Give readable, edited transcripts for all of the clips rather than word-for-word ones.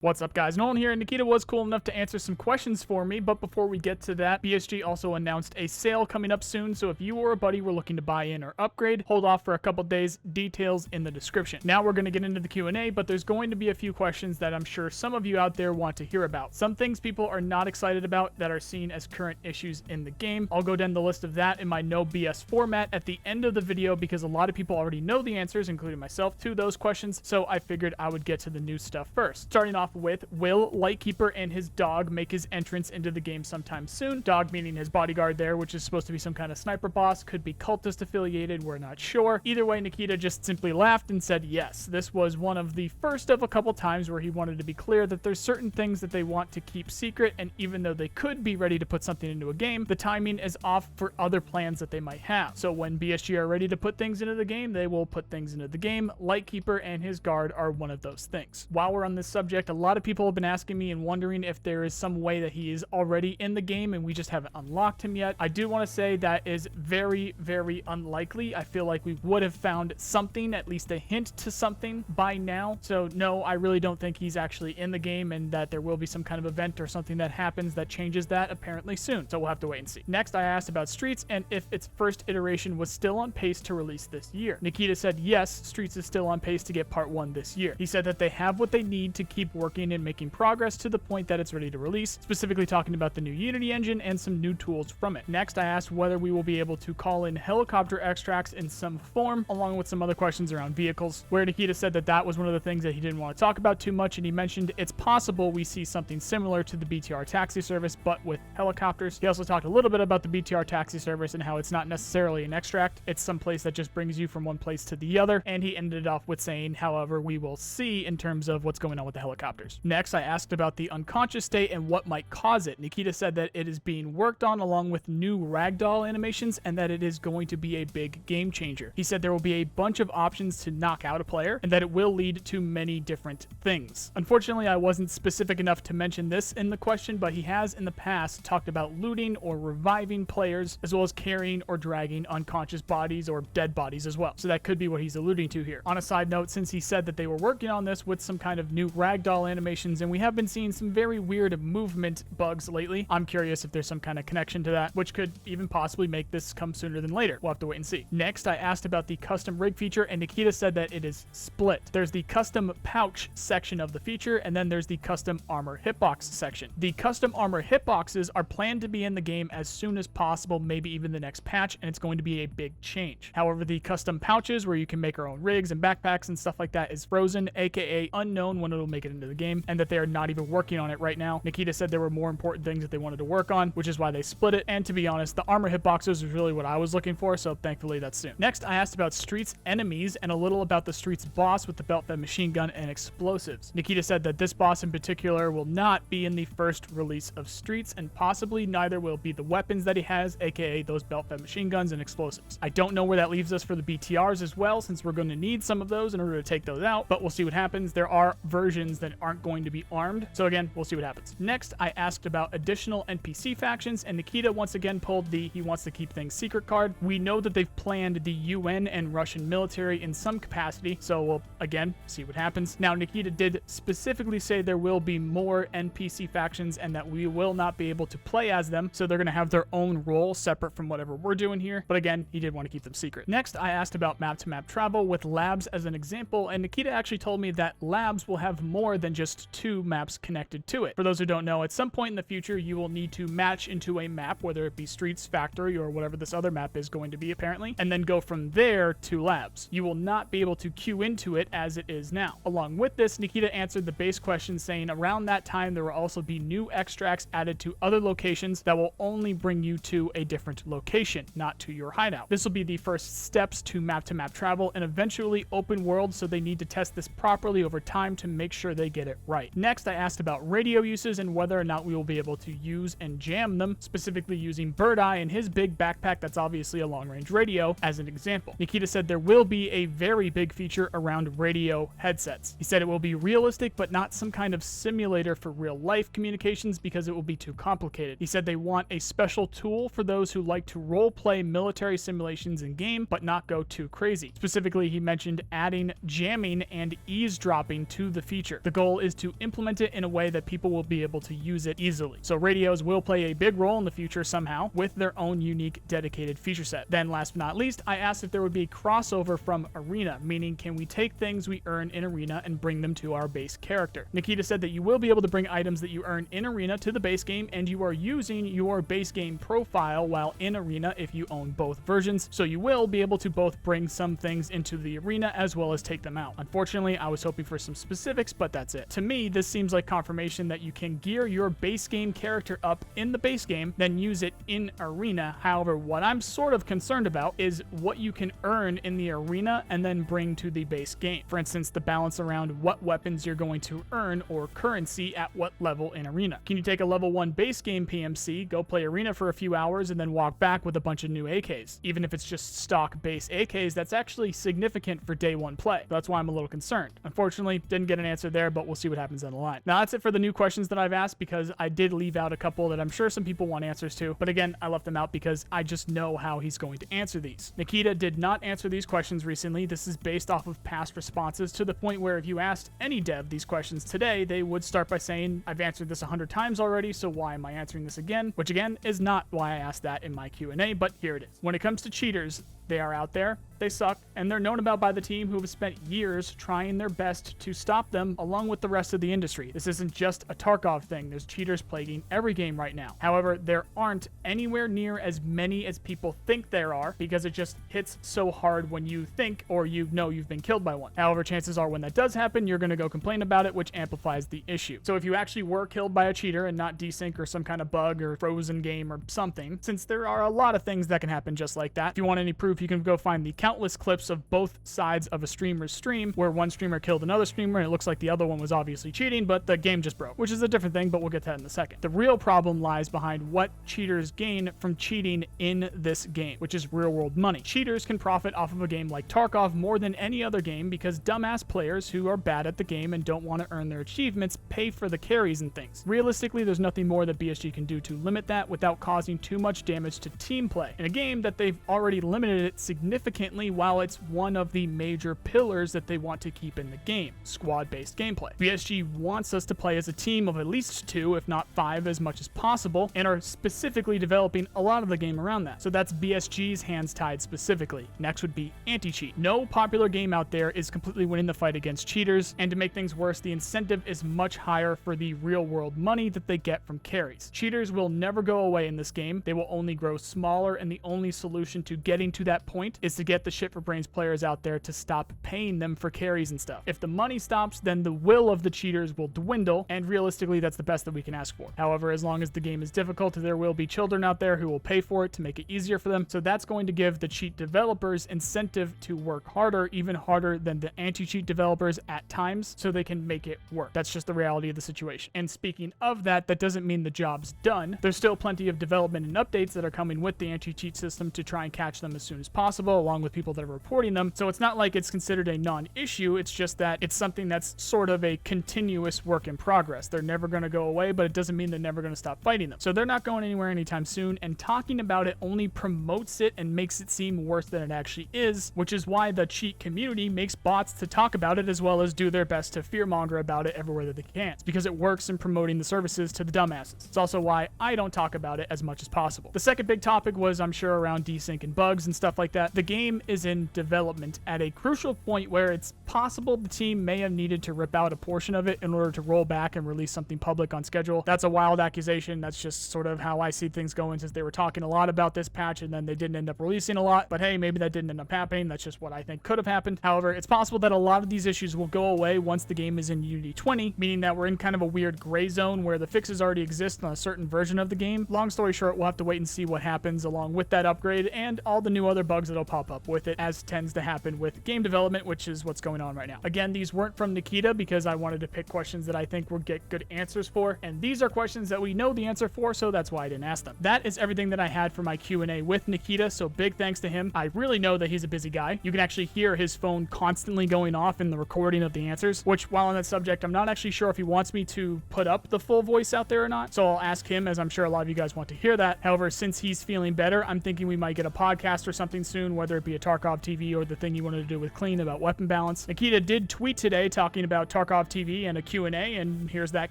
What's up, guys? Nolan here, and Nikita was cool enough to answer some questions for me, but before we get to that, BSG also announced a sale coming up soon, so if you or a buddy were looking to buy in or upgrade, hold off for a couple days, details in the description. Now we're going to get into the Q&A, but there's going to be a few questions that I'm sure some of you out there want to hear about. Some things people are not excited about that are seen as current issues in the game. I'll go down the list of that in my no BS format at the end of the video because a lot of people already know the answers, including myself, to those questions, so I figured I would get to the new stuff first. Starting off with, will Lightkeeper and his dog make his entrance into the game sometime soon? Dog meaning his bodyguard there, which is supposed to be some kind of sniper boss, could be cultist affiliated, we're not sure. Either way, Nikita just simply laughed and said yes. This was one of the first of a couple times where he wanted to be clear that there's certain things that they want to keep secret, and even though they could be ready to put something into a game, the timing is off for other plans that they might have. So when BSG are ready to put things into the game, they will put things into the game. Lightkeeper and his guard are one of those things. While we're on this subject, a lot of people have been asking me and wondering if there is some way that he is already in the game and we just haven't unlocked him yet. I do want to say that is very, very unlikely. I feel like we would have found something, at least a hint to something by now. So no, I really don't think he's actually in the game, and that there will be some kind of event or something that happens that changes that apparently soon. So we'll have to wait and see. Next, I asked about Streets and if its first iteration was still on pace to release this year. Nikita said yes, Streets is still on pace to get part 1 this year. He said that they have what they need to keep working and making progress to the point that it's ready to release, specifically talking about the new Unity engine and some new tools from it. Next, I asked whether we will be able to call in helicopter extracts in some form, along with some other questions around vehicles, where Nikita said that that was one of the things that he didn't want to talk about too much, and he mentioned it's possible we see something similar to the BTR taxi service, but with helicopters. He also talked a little bit about the BTR taxi service and how it's not necessarily an extract, it's some place that just brings you from one place to the other, and he ended off with saying, however, we will see in terms of what's going on with the helicopters. Next, I asked about the unconscious state and what might cause it. Nikita said that it is being worked on along with new Ragdoll animations and that it is going to be a big game changer. He said there will be a bunch of options to knock out a player and that it will lead to many different things. Unfortunately, I wasn't specific enough to mention this in the question, but he has in the past talked about looting or reviving players, as well as carrying or dragging unconscious bodies or dead bodies as well. So that could be what he's alluding to here. On a side note, since he said that they were working on this with some kind of new Ragdoll animations, and we have been seeing some very weird movement bugs lately, I'm curious if there's some kind of connection to that, which could even possibly make this come sooner than later. We'll have to wait and see. Next, I asked about the custom rig feature, and Nikita said that it is split. There's the custom pouch section of the feature, and then there's the custom armor hitbox section. The custom armor hitboxes are planned to be in the game as soon as possible, maybe even the next patch, and it's going to be a big change. However, the custom pouches, where you can make our own rigs and backpacks and stuff like that, is frozen, aka unknown when it'll make it into the game, and that they are not even working on it right now. Nikita said there were more important things that they wanted to work on, which is why they split it, and to be honest, the armor hitboxes was really what I was looking for, so thankfully that's soon. Next, I asked about Streets enemies and a little about the Streets boss with the belt-fed machine gun and explosives. Nikita said that this boss in particular will not be in the first release of Streets, and possibly neither will be the weapons that he has, aka those belt-fed machine guns and explosives. I don't know where that leaves us for the BTRs as well, since we're going to need some of those in order to take those out, but we'll see what happens. There are versions that aren't going to be armed, so again, we'll see what happens. Next, I asked about additional NPC factions, and Nikita once again pulled the he wants to keep things secret card. We know that they've planned the UN and Russian military in some capacity, so we'll again see what happens. Now, Nikita did specifically say there will be more NPC factions and that we will not be able to play as them, so they're going to have their own role separate from whatever we're doing here, but again, he did want to keep them secret. Next, I asked about map-to-map travel with labs as an example, and Nikita actually told me that labs will have more than just 2 maps connected to it. For those who don't know, at some point in the future, you will need to match into a map, whether it be Streets, Factory, or whatever this other map is going to be apparently, and then go from there to labs. You will not be able to queue into it as it is now. Along with this, Nikita answered the base question saying around that time there will also be new extracts added to other locations that will only bring you to a different location, not to your hideout. This will be the first steps to map-to-map travel and eventually open world, so they need to test this properly over time to make sure they get it right. Next, I asked about radio uses and whether or not we will be able to use and jam them, specifically using Bird Eye and his big backpack that's obviously a long-range radio as an example. Nikita said there will be a very big feature around radio headsets. He said it will be realistic but not some kind of simulator for real-life communications because it will be too complicated. He said they want a special tool for those who like to role-play military simulations in game but not go too crazy. Specifically, he mentioned adding jamming and eavesdropping to the feature. The goal goal is to implement it in a way that people will be able to use it easily. So radios will play a big role in the future somehow with their own unique dedicated feature set. Then last but not least, I asked if there would be crossover from Arena, meaning can we take things we earn in Arena and bring them to our base character. Nikita said that you will be able to bring items that you earn in Arena to the base game, and you are using your base game profile while in Arena if you own both versions, so you will be able to both bring some things into the Arena as well as take them out. Unfortunately, I was hoping for some specifics, but that's it. To me, this seems like confirmation that you can gear your base game character up in the base game, then use it in Arena. However, what I'm sort of concerned about is what you can earn in the Arena and then bring to the base game. For instance, the balance around what weapons you're going to earn or currency at what level in Arena. Can you take a level 1 base game PMC, go play Arena for a few hours, and then walk back with a bunch of new AKs? Even if it's just stock base AKs, that's actually significant for day 1 play. That's why I'm a little concerned. Unfortunately, didn't get an answer there, but we'll see what happens down the line. Now that's it for the new questions that I've asked, because I did leave out a couple that I'm sure some people want answers to, but again, I left them out because I just know how he's going to answer these. Nikita did not answer these questions recently. This is based off of past responses, to the point where if you asked any dev these questions today, they would start by saying, I've answered this 100 times already, so why am I answering this again? Which again is not why I asked that in my Q&A, but here it is. When it comes to cheaters, they are out there, they suck, and they're known about by the team, who have spent years trying their best to stop them along with the rest of the industry. This isn't just a Tarkov thing. There's cheaters plaguing every game right now. However, there aren't anywhere near as many as people think there are, because it just hits so hard when you think or you know you've been killed by one. However, chances are when that does happen, you're going to go complain about it, which amplifies the issue. So if you actually were killed by a cheater and not desync or some kind of bug or frozen game or something, since there are a lot of things that can happen just like that, if you want any proof, you can go find the countless clips of both sides of a streamer's stream where one streamer killed another streamer and it looks like the other one was obviously cheating, but the game just broke, which is a different thing, but we'll get to that in a second. The real problem lies behind what cheaters gain from cheating in this game, which is real world money. Cheaters can profit off of a game like Tarkov more than any other game, because dumbass players who are bad at the game and don't want to earn their achievements pay for the carries and things. Realistically, there's nothing more that BSG can do to limit that without causing too much damage to team play, in a game that they've already limited it significantly, while it's one of the major pillars that they want to keep in the game, squad-based gameplay. BSG wants us to play as a team of at least 2, if not 5, as much as possible, and are specifically developing a lot of the game around that. So that's BSG's hands tied specifically. Next would be anti-cheat. No popular game out there is completely winning the fight against cheaters, and to make things worse, the incentive is much higher for the real-world money that they get from carries. Cheaters will never go away in this game. They will only grow smaller, and the only solution to getting to that point is to get the shit for brains players out there to stop paying them for carries and stuff. If the money stops, then the will of the cheaters will dwindle, and realistically, that's the best that we can ask for. However, as long as the game is difficult, there will be children out there who will pay for it to make it easier for them, so that's going to give the cheat developers incentive to work harder, even harder than the anti-cheat developers at times, so they can make it work. That's just the reality of the situation. And speaking of that, that doesn't mean the job's done. There's still plenty of development and updates that are coming with the anti-cheat system to try and catch them as soon as possible, along with people that are reporting them. So it's not like it's considered a non-issue, it's just that it's something that's sort of a continuous work in progress. They're never going to go away, but it doesn't mean they're never going to stop fighting them. So they're not going anywhere anytime soon, and talking about it only promotes it and makes it seem worse than it actually is, which is why the cheat community makes bots to talk about it, as well as do their best to fearmonger about it everywhere that they can. It's because it works in promoting the services to the dumbasses. It's also why I don't talk about it as much as possible. The second big topic was, I'm sure, around desync and bugs and stuff like that. The game is in development at a crucial point where it's possible the team may have needed to rip out a portion of it in order to roll back and release something public on schedule. That's a wild accusation. That's just sort of how I see things going, since they were talking a lot about this patch and then they didn't end up releasing a lot. But hey, maybe that didn't end up happening. That's just what I think could have happened. However, it's possible that a lot of these issues will go away once the game is in Unity 20, meaning that we're in kind of a weird gray zone where the fixes already exist on a certain version of the game. Long story short, we'll have to wait and see what happens along with that upgrade and all the new other bugs that'll pop up with it, as tends to happen with game development, which is what's going on right now. Again, these weren't from Nikita because I wanted to pick questions that I think would get good answers for, and these are questions that we know the answer for, so that's why I didn't ask them. That is everything that I had for my Q&A with Nikita, so big thanks to him. I really know that he's a busy guy. You can actually hear his phone constantly going off in the recording of the answers, which, while on that subject, I'm not actually sure if he wants me to put up the full voice out there or not, so I'll ask him, as I'm sure a lot of you guys want to hear that. However, since he's feeling better, I'm thinking we might get a podcast or something soon, whether it be a Tarkov TV or the thing you wanted to do with clean about weapon balance. Nikita did tweet today talking about Tarkov TV and a Q&A, and here's that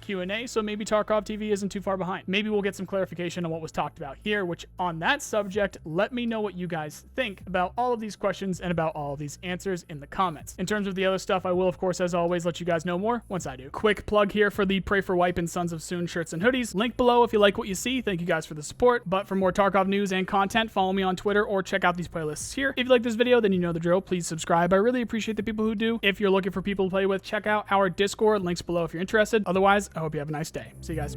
Q&A, so maybe Tarkov TV isn't too far behind. Maybe we'll get some clarification on what was talked about here, which on that subject, let me know what you guys think about all of these questions and about all of these answers in the comments. In terms of the other stuff, I will, of course, as always, let you guys know more once I do. Quick plug here for the Pray for WiP and Sons of Soon shirts and hoodies. Link below if you like what you see. Thank you guys for the support. But for more Tarkov news and content, follow me on Twitter or check out these playlists here. If you like this video, then you know the drill. Please subscribe. I really appreciate the people who do. If you're looking for people to play with, check out our Discord. Links below if you're interested. Otherwise, I hope you have a nice day. See you guys.